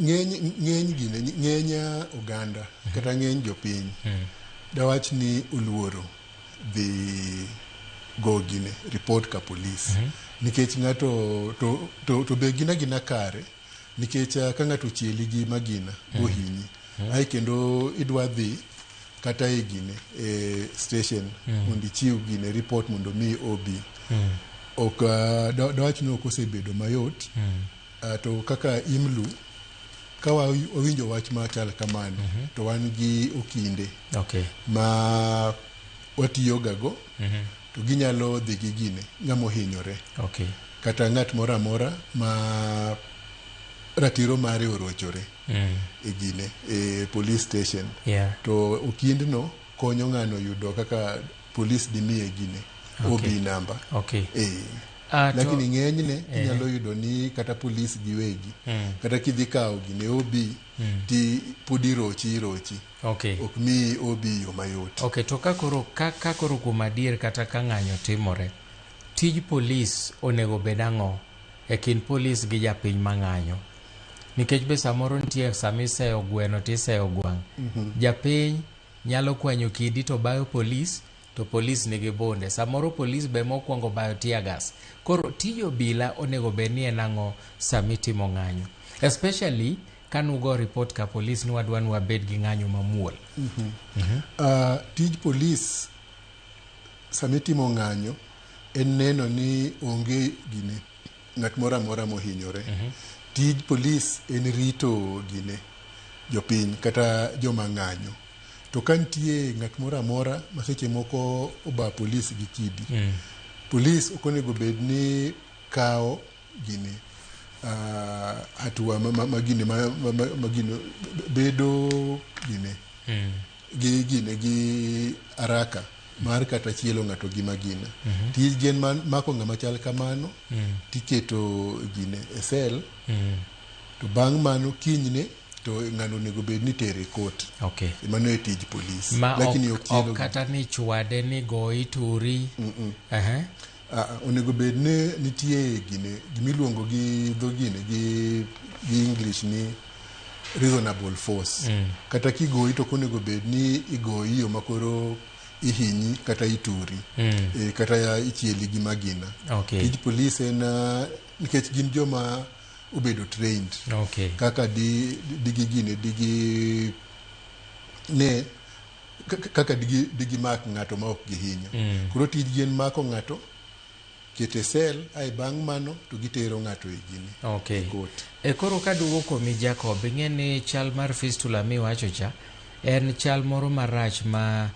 ng'eny oganda kata ng'eny jopiny dawach ni uluoro dhi go gine report ka polis nikech ng'ato to be gina kare nikech ka ng'ato chieli gi magina bohinyi ai kendo idwa dhi kata e gine e station mondo ichiw gine report mondo mi obi ok dawach ni ok osebedo mayot to kaka imlu ka wawinjo wach machal kamano to wan gi okinde ma watiyogago to ginyalo dhi gi gine ng'ama ohinyore kata ng'at moro amora ma ratiro mare orochore e gine e police station to okindno konyo ng'ano yudo kaka polis dimiye gine OB namba lakini ng'enyne inyalo yudo ni kata polis giwegi kata kidhi kawo gine OB ti pudi rochi ok mi OB yo mayot. To kakoro kuom adier kata ka ng'anyo timore, tij polis onego bed ang'o e kind polis gi japiny mang'anyo? Nikech be samoro nitie samiseyo gweno tiseyo gwang'. Japiny nyalo kwanyo kidi to bayo polis, to polis nigi bunde. Samoro polis be mokwongo bayo tiagas. Koro tij obila onego bed ni en ang'o samitimo ng'anyo? Especially kanugo report ka polis ni wadwa ni wabed gi ng'anyo mamuol. Tij polis samitimo ng'anyo en neno ni onge gine ng'at moro amora mohinyore. Tij polis en rito gine jopiny kata joma ng'anyo. To ka nitie ng'at moro amora ma seche moko oba polis gi kidi, polis ok onego bed ni kawo gine hatua magine bedo gine gi haraka mar kata chielo ng'ato gi magina. Tij gen mako ng'ama chal kamano tiketo gine e sel to bang' mano kinyne to ng'ano onego bed ni tere kot. Mano e tij polis. Lakini ok kata ni chwade ni goyi turi. Onego bed ni nitie gine gimiluongo gi dho gine gi English ni reasonable force. Kata kigoyi to konego bed ni igoyi yo makoro ihinyi kata ituri kata ichieli gi magina. Tij polis en nikech gin joma obedo trained kaka digi gine digi ne kaka digi mak ng'ato ma ok gihinyo. Koro tij gien mako ng'ato kete sel ai bang' mano to gitero ng'ato e gine koro kaduogo komi Jacob, ing'e ni chal mar fistula miwacho cha en chal moro marach ma